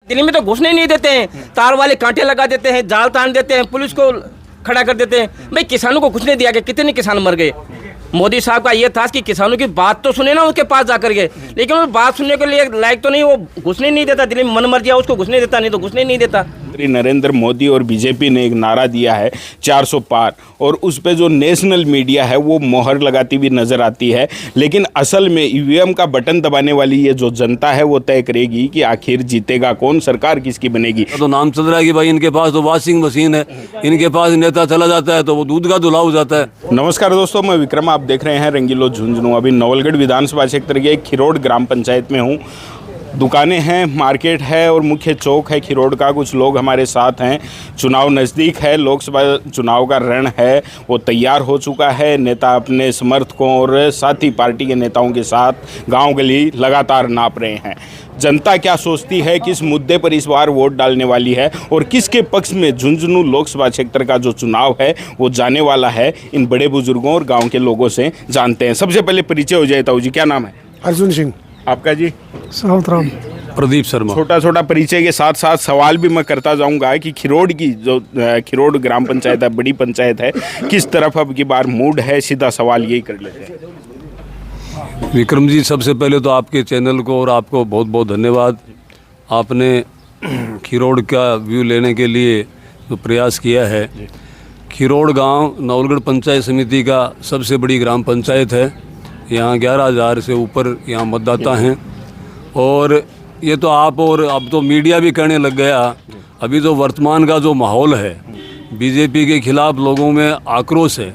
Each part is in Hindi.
दिल्ली में तो घुसने नहीं देते हैं, तार वाले कांटे लगा देते हैं, जाल तान देते हैं, पुलिस को खड़ा कर देते हैं। भाई किसानों को घुसने दिया गया, कितने किसान मर गए। मोदी साहब का ये था कि किसानों की बात तो सुने ना उसके पास जाकर के, लेकिन वो बात सुनने के लिए लायक तो नहीं, वो घुसने नहीं देता। दिल्ली में मन मर्जी उसको घुसने देता, नहीं तो घुसने नहीं देता। नरेंद्र मोदी और बीजेपी ने एक नारा दिया है 400 पार, और उस पे जो नेशनल मीडिया है वो मोहर लगाती हुई नजर आती है। लेकिन असल में ईवीएम का बटन दबाने वाली ये जो जनता है वो तय करेगी कि आखिर जीतेगा कौन, सरकार किसकी बनेगी। तो नाम चल रहा है कि भाई इनके पास तो वॉशिंग मशीन है, इनके पास नेता चला जाता है तो वो दूध का धुला हो जाता है। नमस्कार दोस्तों, मैं विक्रम, आप देख रहे हैं रंगीलो झुंझुनू। अभी नवलगढ़ विधानसभा क्षेत्र के खिरोड़ ग्राम पंचायत में हूँ। दुकानें हैं, मार्केट है और मुख्य चौक है खिरोड़ का। कुछ लोग हमारे साथ हैं। चुनाव नज़दीक है, लोकसभा चुनाव का रण है वो तैयार हो चुका है। नेता अपने समर्थकों और साथी पार्टी के नेताओं के साथ गांव गली लगातार नाप रहे हैं। जनता क्या सोचती है, किस मुद्दे पर इस बार वोट डालने वाली है और किसके पक्ष में झुंझुनू लोकसभा क्षेत्र का जो चुनाव है वो जाने वाला है, इन बड़े बुजुर्गों और गाँव के लोगों से जानते हैं। सबसे पहले परिचय हो जाए। ताऊ जी, क्या नाम है? अर्जुन सिंह। आपका जी? सावतराम। प्रदीप शर्मा। छोटा छोटा परिचय के साथ साथ सवाल भी मैं करता जाऊंगा कि खिरोड़ की जो खिरोड़ ग्राम पंचायत है, बड़ी पंचायत है, किस तरफ अब की बार मूड है? सीधा सवाल यही कर लेते हैं। विक्रम जी, सबसे पहले तो आपके चैनल को और आपको बहुत बहुत धन्यवाद। आपने खिरोड़ का व्यू लेने के लिए जो प्रयास किया है। खिरोड़ गांव नवलगढ़ पंचायत समिति का सबसे बड़ी ग्राम पंचायत है। यहाँ 11,000 से ऊपर यहाँ मतदाता हैं और ये तो आप और अब तो मीडिया भी करने लग गया। अभी तो वर्तमान का जो माहौल है, बीजेपी के खिलाफ लोगों में आक्रोश है।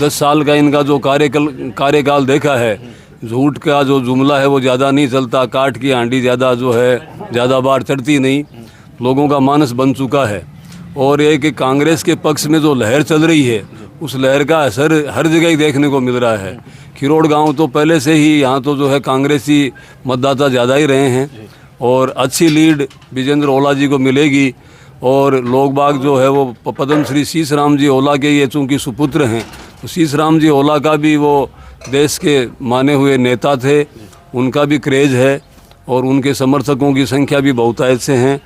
10 साल का इनका जो कार्यकाल देखा है, झूठ का जो जुमला है वो ज़्यादा नहीं चलता, काट की हांडी ज़्यादा बार चढ़ती नहीं, लोगों का मानस बन चुका है। और एक कांग्रेस के पक्ष में जो लहर चल रही है, उस लहर का असर हर जगह ही देखने को मिल रहा है। खिरोड़ गांव तो पहले से ही यहाँ तो जो है कांग्रेसी मतदाता ज़्यादा ही रहे हैं और अच्छी लीड विजेंद्र ओला जी को मिलेगी। और लोग बाग जो है वो पद्म श्री शीश राम जी ओला के ये चूँकि सुपुत्र हैं, तो शीश राम जी ओला का भी वो देश के माने हुए नेता थे, उनका भी क्रेज़ है और उनके समर्थकों की संख्या भी बहुतायत से हैं।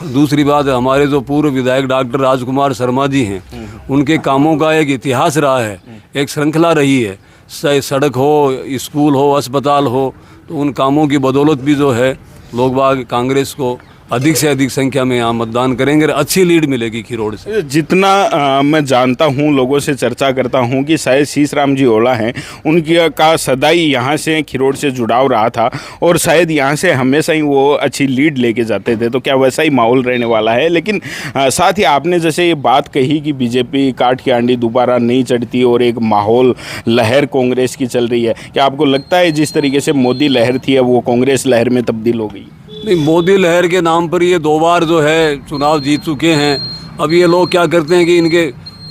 दूसरी बात, हमारे जो पूर्व विधायक डॉक्टर राजकुमार शर्मा जी हैं, उनके कामों का एक इतिहास रहा है, एक श्रृंखला रही है। सड़क हो, स्कूल हो, अस्पताल हो, तो उन कामों की बदौलत भी जो है लोग बाग कांग्रेस को अधिक से अधिक संख्या में यहाँ मतदान करेंगे। अच्छी लीड मिलेगी खिरोड़ से। जितना मैं जानता हूँ, लोगों से चर्चा करता हूँ कि शायद शीश राम जी ओला हैं, उनकी का सदाई यहाँ से खिरोड़ से जुड़ाव रहा था और शायद यहाँ से हमेशा ही वो अच्छी लीड लेके जाते थे। तो क्या वैसा ही माहौल रहने वाला है? लेकिन साथ ही आपने जैसे ये बात कही कि बीजेपी काट की आंडी दोबारा नहीं चढ़ती और एक माहौल लहर कांग्रेस की चल रही है, क्या आपको लगता है जिस तरीके से मोदी लहर थी अब वो कांग्रेस लहर में तब्दील हो गई? नहीं, मोदी लहर के नाम पर ये 2 बार जो है चुनाव जीत चुके हैं। अब ये लोग क्या करते हैं कि इनके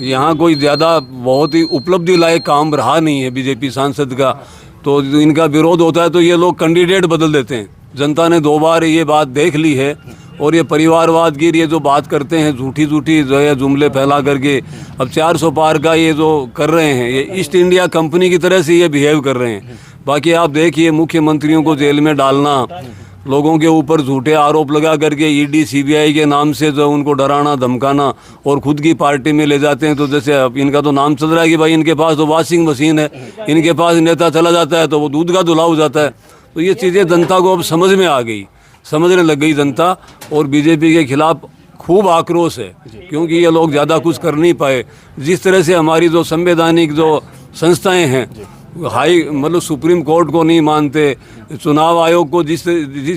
यहाँ कोई ज़्यादा बहुत ही उपलब्धि लायक काम रहा नहीं है बीजेपी सांसद का, तो इनका विरोध होता है तो ये लोग कैंडिडेट बदल देते हैं। जनता ने 2 बार ये बात देख ली है और ये परिवारवाद की ये जो बात करते हैं, झूठी जो है जुमले फैला करके अब 400 पार का ये जो कर रहे हैं, ये ईस्ट इंडिया कंपनी की तरह से ये बिहेव कर रहे हैं। बाकी आप देखिए, मुख्यमंत्रियों को जेल में डालना, लोगों के ऊपर झूठे आरोप लगा करके ईडी सीबीआई के नाम से जो उनको डराना धमकाना और खुद की पार्टी में ले जाते हैं। तो जैसे अब इनका तो नाम चल रहा है कि भाई इनके पास तो वॉशिंग मशीन है, इनके पास नेता चला जाता है तो वो दूध का धुला हो जाता है। तो ये चीज़ें जनता को अब समझ में आ गई, समझने लग गई जनता, और बीजेपी के खिलाफ खूब आक्रोश है क्योंकि ये लोग ज़्यादा कुछ कर नहीं पाए। जिस तरह से हमारी जो संवैधानिक जो संस्थाएँ हैं, मतलब सुप्रीम कोर्ट को नहीं मानते, चुनाव आयोग को जिस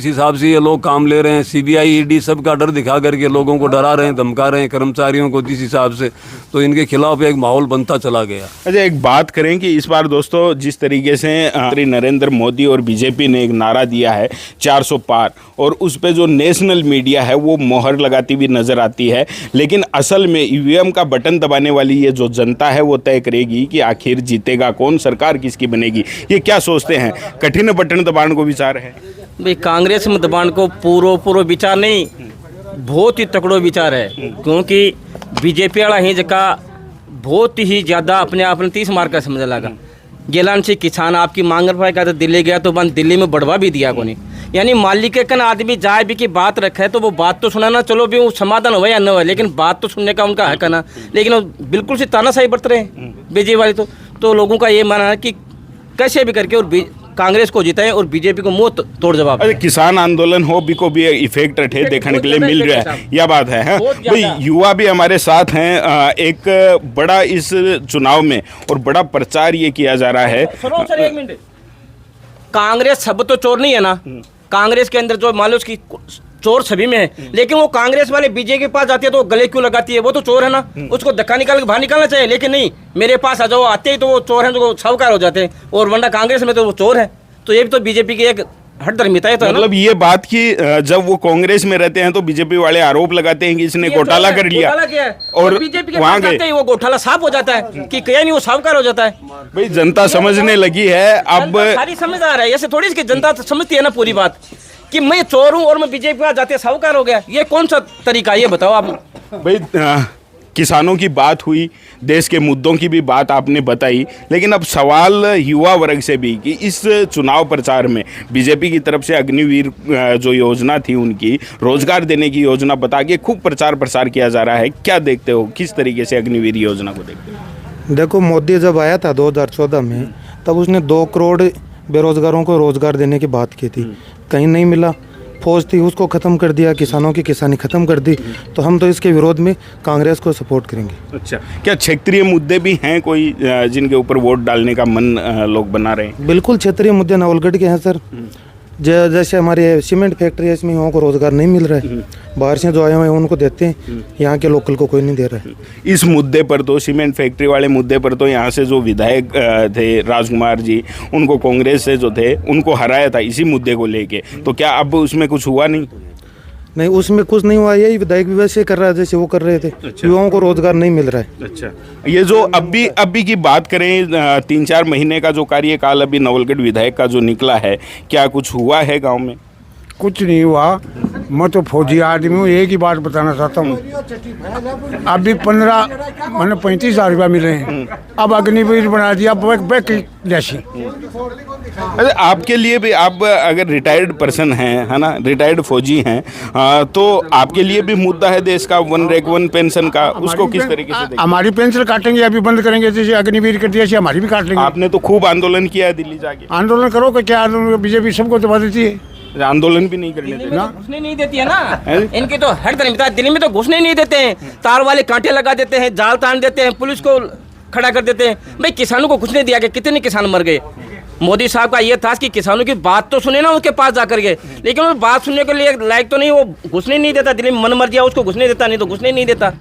हिसाब से ये लोग काम ले रहे हैं, सीबीआई ईडी सब का डर दिखा करके लोगों को डरा रहे हैं, धमका रहे हैं, कर्मचारियों को जिस हिसाब से, तो इनके खिलाफ एक माहौल बनता चला गया। अच्छा, एक बात करें कि इस बार दोस्तों जिस तरीके से नरेंद्र मोदी और बीजेपी ने एक नारा दिया है 400 पार, और उस पे जो नेशनल मीडिया है वो मोहर लगाती हुई नजर आती है। लेकिन असल में ईवीएम का बटन दबाने वाली ये जो जनता है वो तय करेगी कि आखिर जीतेगा कौन, सरकार किसकी बनेगी। ये क्या सोचते हैं? कठिन बटन दबाने को विचार है? भाई कांग्रेस में दबाने को पूरो विचार नहीं, बहुत ही तकड़ो विचार है, क्योंकि बीजेपी वाला ही जगह बहुत ही ज़्यादा अपने आप में 30 मार का समझ लगा। गेलान से किसान आपकी मांग पाएगा तो दिल्ली गया तो बंद दिल्ली में बढ़वा भी दिया को नहीं। यानी मालिक के कन आदमी जाए भी की बात रखे तो वो बात तो सुनाना, चलो भी वो समाधान हो या न हो, लेकिन बात तो सुनने का उनका हक है ना। लेकिन वो बिल्कुल से तानाशाही बरत रहे हैं बीजेपी वाले। तो लोगों का ये मानना है कि कैसे भी करके और कांग्रेस को जिताएं और बीजेपी को मुंह तोड़ जवाब। अरे किसान आंदोलन हो भी को भी इफेक्ट रहे देखने के लिए मिल रहा है, यह बात है हाँ? भाई युवा भी हमारे साथ हैं। एक बड़ा इस चुनाव में और बड़ा प्रचार ये किया जा रहा है। सुनो सर एक मिनट, कांग्रेस सब तो चोर नहीं है ना। कांग्रेस के अंदर जो मान लो उसकी चोर सभी में है, लेकिन वो कांग्रेस वाले बीजेपी के पास जाती है तो वो गले क्यों लगाती है? वो तो चोर है ना, उसको धक्का निकाल के बाहर निकालना चाहिए। लेकिन नहीं, मेरे पास आ जाओ, आते ही तो वो चोर है, तो साहूकार हो जाते हैं। और वरना कांग्रेस में तो वो चोर है। तो ये भी तो बीजेपी की एक हठधर्मिता है। तो मतलब ये बात की जब वो कांग्रेस में रहते हैं तो बीजेपी वाले आरोप लगाते हैं कि इसने घोटाला कर लिया, और बीजेपी के पास जाते ही वो घोटाला साफ हो जाता है कि कहीं नहीं, वो साहूकार हो जाता है। भाई जनता समझने लगी है अब, सारी समझदार है। ऐसे थोड़ी इसकी जनता समझती है ना पूरी बात कि मैं चोर हूं और मैं बीजेपी पास जाते साहूकार हो गया। ये कौन सा तरीका, ये बताओ आप। भाई किसानों की बात हुई, देश के मुद्दों की भी बात आपने बताई, लेकिन अब सवाल युवा वर्ग से भी कि इस चुनाव प्रचार में बीजेपी की तरफ से अग्निवीर जो योजना थी उनकी रोजगार देने की योजना बता के खूब प्रचार प्रसार किया जा रहा है। क्या देखते हो, किस तरीके से अग्निवीर योजना को देखते हो? देखो, मोदी जब आया था 2014 में, तब उसने 2 करोड़ बेरोजगारों को रोजगार देने की बात की थी, कहीं नहीं मिला। फौज थी उसको ख़त्म कर दिया, किसानों की किसानी ख़त्म कर दी। तो हम तो इसके विरोध में कांग्रेस को सपोर्ट करेंगे। अच्छा, क्या क्षेत्रीय मुद्दे भी हैं कोई जिनके ऊपर वोट डालने का मन लोग बना रहे हैं? बिल्कुल क्षेत्रीय मुद्दे नवलगढ़ के हैं सर। जैसे हमारे सीमेंट फैक्ट्री है, इसमें युवाओं को रोजगार नहीं मिल रहा है। बाहर से जो आए हुए हैं उनको देते हैं, यहाँ के लोकल को कोई नहीं दे रहा है। इस मुद्दे पर तो, सीमेंट फैक्ट्री वाले मुद्दे पर तो यहाँ से जो विधायक थे राजकुमार जी, उनको कांग्रेस से जो थे उनको हराया था इसी मुद्दे को लेके। तो क्या अब उसमें कुछ हुआ नहीं? नहीं, उसमें कुछ नहीं हुआ। यही विधायक भी वैसे कर रहा है जैसे वो कर रहे थे। अच्छा। युवाओं को रोजगार नहीं मिल रहा है। अच्छा, ये जो अभी की बात करें, 3-4 महीने का जो कार्यकाल अभी नवलगढ़ विधायक का जो निकला है, क्या कुछ हुआ है गांव में? कुछ नहीं हुआ। मैं तो फौजी आदमी हूँ, एक ही बात बताना चाहता हूँ। अभी 35 हज़ार रुपया मिले हैं, अब अग्निवीर बना दिया बैक जैसी। अरे आपके लिए भी, आप अगर रिटायर्ड पर्सन हैं, है ना, रिटायर्ड फौजी हैं, तो आपके लिए भी मुद्दा है देश का 1 रैंक 1 पेंशन का, उसको किस तरीके से देखते हैं? हमारी पेंशन काटेंगे, अभी बंद करेंगे, जैसे अग्निवीर कर दिया हमारी भी काट लेंगे। आपने तो खूब आंदोलन किया है दिल्ली जाके। आंदोलन करो कि क्या आंदोलन, बीजेपी सबको दबा देती है। आंदोलन भी नहीं करने दिल्ली देते में तो घुसने नहीं देती है ना। इनकी तो हर तरह, दिल्ली में तो घुसने नहीं देते हैं। तार वाले कांटे लगा देते हैं, जाल तान देते हैं, पुलिस को खड़ा कर देते हैं। भाई किसानों को घुसने दिया कि कितने किसान मर गए। मोदी साहब का ये था कि किसानों की बात तो सुने ना उसके पास जाकर के, लेकिन वो बात सुनने के लिए लायक तो नहीं, वो घुसने नहीं देता। दिल्ली में मन मर गया उसको घुसने देता, नहीं तो घुसने नहीं देता।